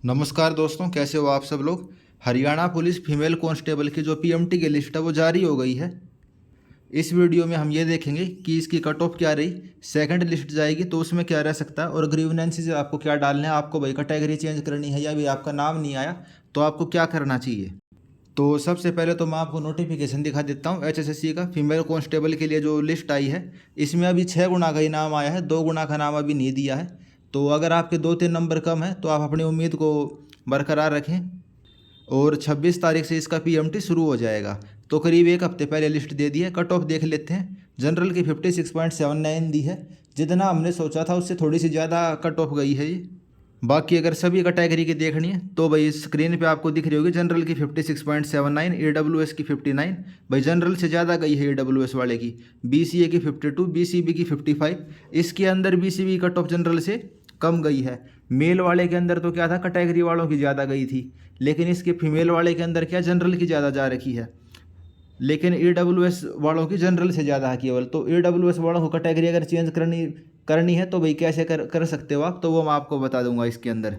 नमस्कार दोस्तों, कैसे हो आप सब लोग। हरियाणा पुलिस फीमेल कांस्टेबल की जो पीएमटी की लिस्ट है वो जारी हो गई है। इस वीडियो में हम ये देखेंगे कि इसकी कट ऑफ क्या रही, सेकंड लिस्ट जाएगी तो उसमें क्या रह सकता है और ग्रीवनेंसेस आपको क्या डालने हैं। आपको भाई कैटेगरी चेंज करनी है या भी आपका नाम नहीं आया तो आपको क्या करना चाहिए। तो सबसे पहले तो मैं आपको नोटिफिकेशन दिखा देता हूँ एचएसएससी का फीमेल कांस्टेबल के लिए जो लिस्ट आई है। इसमें अभी 6 गुना का ही नाम आया है, 2 गुना का नाम अभी नहीं दिया है। तो अगर आपके 2-3 नंबर कम है तो आप अपनी उम्मीद को बरकरार रखें और 26 तारीख से इसका पीएमटी शुरू हो जाएगा। तो करीब एक हफ्ते पहले लिस्ट दे दी है। कट ऑफ देख लेते हैं। जनरल की 56.79 दी है, जितना हमने सोचा था उससे थोड़ी सी ज़्यादा कट ऑफ गई है ये। बाकी अगर सभी कैटेगरी की देखनी है तो भाई स्क्रीन पे आपको दिख रही होगी। जनरल की 56.79, एडब्ल्यूएस की 59। भाई जनरल से ज़्यादा गई है एडब्ल्यूएस वाले की। बीसीए की 52, बीसीबी की 55। इसके अंदर बीसीबी कट ऑफ जनरल से कम गई है। मेल वाले के अंदर तो क्या था, कैटेगरी वालों की ज़्यादा गई थी, लेकिन इसके फीमेल वाले के अंदर क्या जनरल की ज़्यादा जा रखी है, लेकिन एडब्ल्यूएस वालों की जनरल से ज़्यादा है केवल। तो एडब्ल्यूएस वालों को कैटेगरी अगर चेंज करनी करनी है तो भाई कैसे कर सकते हो आप, तो वो मैं आपको बता दूंगा इसके अंदर।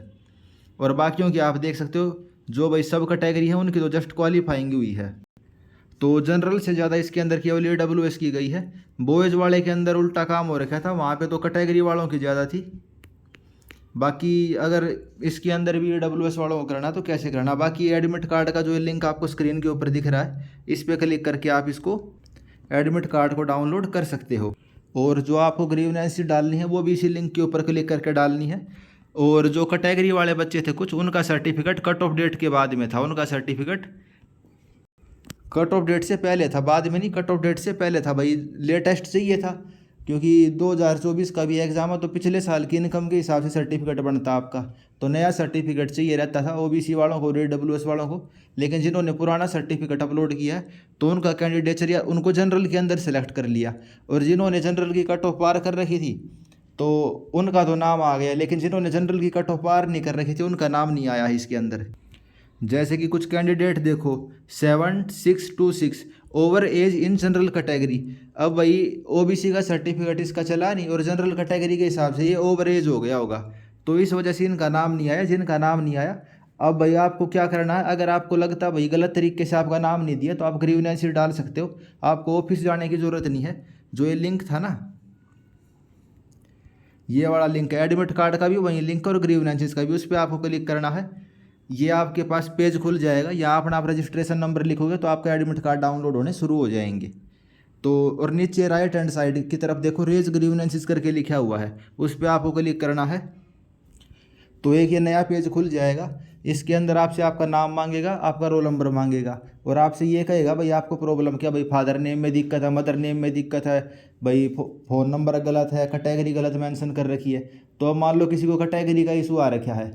और बाकियों की आप देख सकते हो, जो भाई सब कैटेगरी है उनकी तो जस्ट क्वालिफाइंग हुई है। तो जनरल से ज़्यादा इसके अंदर केवल एडब्ल्यूएस की गई है। बॉयज़ वाले के अंदर उल्टा काम हो रखा था, वहाँ पे तो कैटेगरी वालों की ज़्यादा थी। बाकी अगर इसके अंदर भी एडब्ल्यूएस वालों को करना तो कैसे करना। बाकी एडमिट कार्ड का जो लिंक आपको स्क्रीन के ऊपर दिख रहा है, इस पर क्लिक करके आप इसको एडमिट कार्ड को डाउनलोड कर सकते हो। और जो आपको ग्रीवनेंस डालनी है वो भी इसी लिंक के ऊपर क्लिक करके डालनी है। और जो कैटेगरी वाले बच्चे थे कुछ, उनका सर्टिफिकेट कट ऑफ डेट के बाद में था। उनका सर्टिफिकेट कट ऑफ डेट से पहले था, बाद में नहीं, कट ऑफ डेट से पहले था। भाई लेटेस्ट चाहिए था क्योंकि 2024 का भी एग्ज़ाम है, तो पिछले साल की इनकम के हिसाब से सर्टिफिकेट बनता आपका। तो नया सर्टिफिकेट चाहिए रहता था ओबीसी वालों को और ईडब्ल्यूएस वालों को। लेकिन जिन्होंने पुराना सर्टिफिकेट अपलोड किया है तो उनका कैंडिडेचर या उनको जनरल के अंदर सेलेक्ट कर लिया। और जिन्होंने जनरल की कट ऑफ पार कर रखी थी तो उनका तो नाम आ गया, लेकिन जिन्होंने जनरल की कट ऑफ पार नहीं कर रखी थी उनका नाम नहीं आया है इसके अंदर। जैसे कि कुछ कैंडिडेट देखो 7626 over age in general category. अब भाई ओबीसी का सर्टिफिकेट इसका चला नहीं और जनरल कैटेगरी के हिसाब से ये ओवर एज हो गया होगा, तो इस वजह से इनका नाम नहीं आया। जिनका नाम नहीं आया, अब भाई आपको क्या करना है, अगर आपको लगता है भाई गलत तरीके से आपका नाम नहीं दिया तो आप ग्रीवनेंस डाल सकते हो। आपको ऑफिस जाने की ज़रूरत नहीं है। जो ये लिंक था ना, ये वाला लिंक है, एडमिट कार्ड का भी वही लिंक और ग्रीवनेंसेस का भी, उस पर आपको क्लिक करना है। ये आपके पास पेज खुल जाएगा, या अपना आप रजिस्ट्रेशन नंबर लिखोगे तो आपका एडमिट कार्ड डाउनलोड होने शुरू हो जाएंगे। तो और नीचे राइट हैंड साइड की तरफ देखो रेज ग्रीवनेंसेस करके लिखा हुआ है, उस पर आपको क्लिक करना है। तो एक ये नया पेज खुल जाएगा। इसके अंदर आपसे आपका नाम मांगेगा, आपका रोल नंबर मांगेगा और आपसे ये कहेगा भाई आपको प्रॉब्लम क्या, भाई फादर नेम में दिक्कत है, मदर नेम में दिक्कत है, भाई फ़ोन नंबर गलत है, कैटेगरी गलत मेंशन कर रखी है। तो अब मान लो किसी को कैटेगरी का इशू आ रखा है।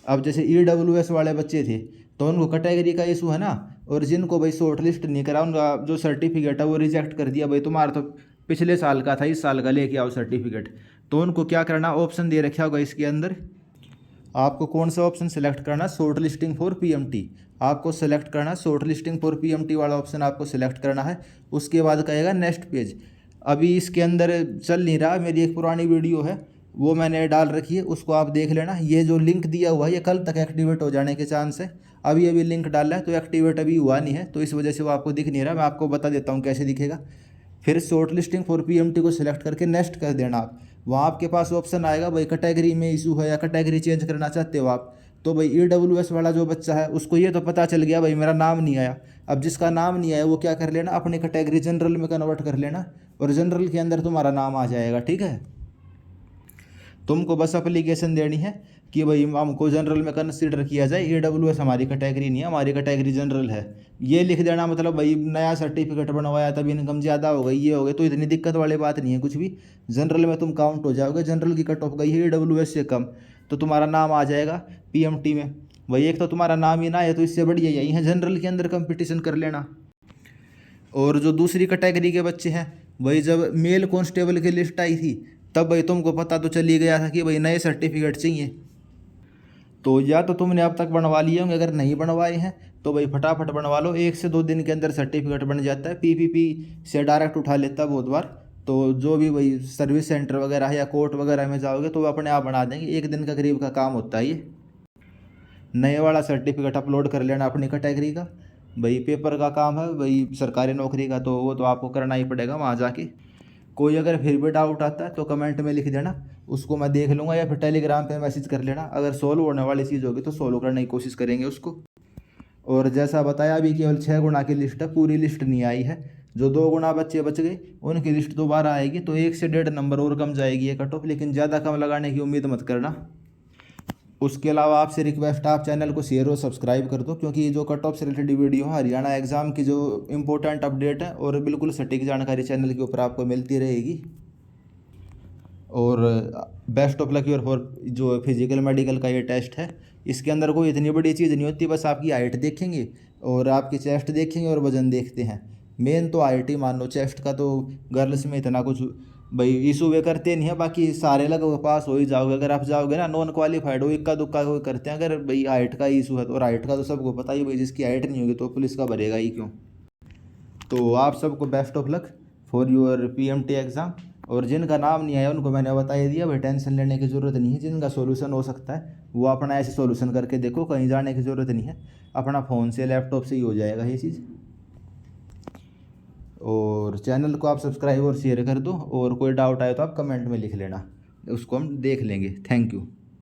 अब जैसे ईडब्ल्यूएस वाले बच्चे थे तो उनको कैटेगरी का इशू है ना, और जिनको भाई शॉर्ट लिस्ट नहीं करा उनका जो सर्टिफिकेट है वो रिजेक्ट कर दिया। भाई तुम्हारा तो पिछले साल का था, इस साल का लेके आओ सर्टिफिकेट। तो उनको क्या करना, ऑप्शन दे रखा होगा इसके अंदर। आपको कौन सा ऑप्शन सेलेक्ट करना, शॉर्ट लिस्टिंग फॉर पीएमटी आपको सेलेक्ट करना। शॉर्ट लिस्टिंग फॉर पीएमटी वाला ऑप्शन आपको सेलेक्ट करना है। उसके बाद कहेगा नेक्स्ट पेज। अभी इसके अंदर चल नहीं रहा, मेरी एक पुरानी वीडियो है वो मैंने डाल रखी है, उसको आप देख लेना। ये जो लिंक दिया हुआ है ये कल तक एक्टिवेट हो जाने के चांस है। अभी अभी लिंक डाला है तो एक्टिवेट अभी हुआ नहीं है, तो इस वजह से वो आपको दिख नहीं रहा। मैं आपको बता देता हूँ कैसे दिखेगा। फिर शॉर्ट लिस्टिंग फॉर पीएमटी को सिलेक्ट करके नेक्स्ट कर देना आप। वहाँ आपके पास ऑप्शन आएगा भाई कैटेगरी में इशू है या कैटेगरी चेंज करना चाहते हो आप। तो भाई ईडब्ल्यूएस वाला जो बच्चा है उसको ये तो पता चल गया भाई मेरा नाम नहीं आया। अब जिसका नाम नहीं आया वो क्या कर लेना, अपनी कैटेगरी जनरल में कन्वर्ट कर लेना और जनरल के अंदर तुम्हारा नाम आ जाएगा। ठीक है, तुमको बस एप्लीकेशन देनी है कि भाई हमको जनरल में कंसीडर किया जाए, ईडब्ल्यूएस हमारी कैटेगरी नहीं है, हमारी कैटेगरी जनरल है। ये लिख देना, मतलब भाई नया सर्टिफिकेट बनवाया तब इनकम ज़्यादा हो गई, ये हो गई, तो इतनी दिक्कत वाली बात नहीं है कुछ भी। जनरल में तुम काउंट हो जाओगे, जनरल की कट ऑफ गई है ईडब्ल्यूएस से कम, तो तुम्हारा नाम आ जाएगा पीएमटी में। भाई एक तो तुम्हारा नाम ही ना है तो इससे बढ़िया यही है जनरल के अंदर कंपटीशन कर लेना। और जो दूसरी कैटेगरी के बच्चे हैं, वही जब मेल कांस्टेबल की लिस्ट आई थी तब भाई तुमको पता तो चल ही गया था कि भाई नए सर्टिफिकेट चाहिए। तो या तो तुमने अब तक बनवा लिए होंगे, अगर नहीं बनवाए हैं तो भाई फटाफट बनवा लो। 1 से 2 दिन के अंदर सर्टिफिकेट बन जाता है। पीपीपी से डायरेक्ट उठा लेता है बहुत बार। तो जो भी वही सर्विस सेंटर वगैरह या कोर्ट वगैरह में जाओगे तो वो अपने आप बना देंगे, एक दिन का करीब का काम होता है ये। नए वाला सर्टिफिकेट अपलोड कर लेना अपनी कैटेगरी का, भाई पेपर का काम है, भाई सरकारी नौकरी का तो वो तो आपको करना ही पड़ेगा वहाँ जाके। कोई अगर फिर भी डाउट आता है तो कमेंट में लिख देना, उसको मैं देख लूँगा, या फिर टेलीग्राम पे मैसेज कर लेना। अगर सोल्व होने वाली चीज़ होगी तो सोल्व करने की कोशिश करेंगे उसको। और जैसा बताया अभी केवल 6 गुना की लिस्ट है, पूरी लिस्ट नहीं आई है। जो 2 गुना बच्चे बच गए उनकी लिस्ट दोबारा आएगी, तो 1 से 1.5 नंबर और कम जाएगी ये कट ऑफ, लेकिन ज़्यादा कम लगाने की उम्मीद मत करना। उसके अलावा आपसे रिक्वेस्ट, आप चैनल को शेयर और सब्सक्राइब कर दो, क्योंकि जो कट ऑफ से रिलेटेड वीडियो है, हरियाणा एग्ज़ाम की जो इंपॉर्टेंट अपडेट है और बिल्कुल सटीक जानकारी चैनल के ऊपर आपको मिलती रहेगी। और best of luck your for जो फिजिकल मेडिकल का ये टेस्ट है, इसके अंदर कोई इतनी बड़ी चीज़ नहीं होती, बस आपकी हाइट देखेंगे और आपकी चेस्ट देखेंगे और वजन देखते हैं। मेन तो हाइट ही मान लो, चेस्ट का तो गर्ल्स में इतना कुछ भाई इशू वे करते नहीं है, बाकी सारे लगभग पास हो ही जाओगे। अगर आप जाओगे ना नॉन क्वालिफाइड हो, इक्का दुक्का कोई करते हैं, अगर भाई हाइट का इशू है तो, और हाइट का तो सबको पता ही भाई, जिसकी हाइट नहीं होगी तो पुलिस का भरेगा ही क्यों। तो आप सबको best of luck for your PMT exam. और जिनका नाम नहीं आया उनको मैंने बता ही दिया भाई, टेंशन लेने की ज़रूरत नहीं है। जिनका सोल्यूशन हो सकता है वो अपना ऐसे सोल्यूशन करके देखो, कहीं जाने की ज़रूरत नहीं है, अपना फ़ोन से लैपटॉप से ही हो जाएगा ये चीज़। और चैनल को आप सब्सक्राइब और शेयर कर दो, और कोई डाउट आए तो आप कमेंट में लिख लेना, उसको हम देख लेंगे। Thank you.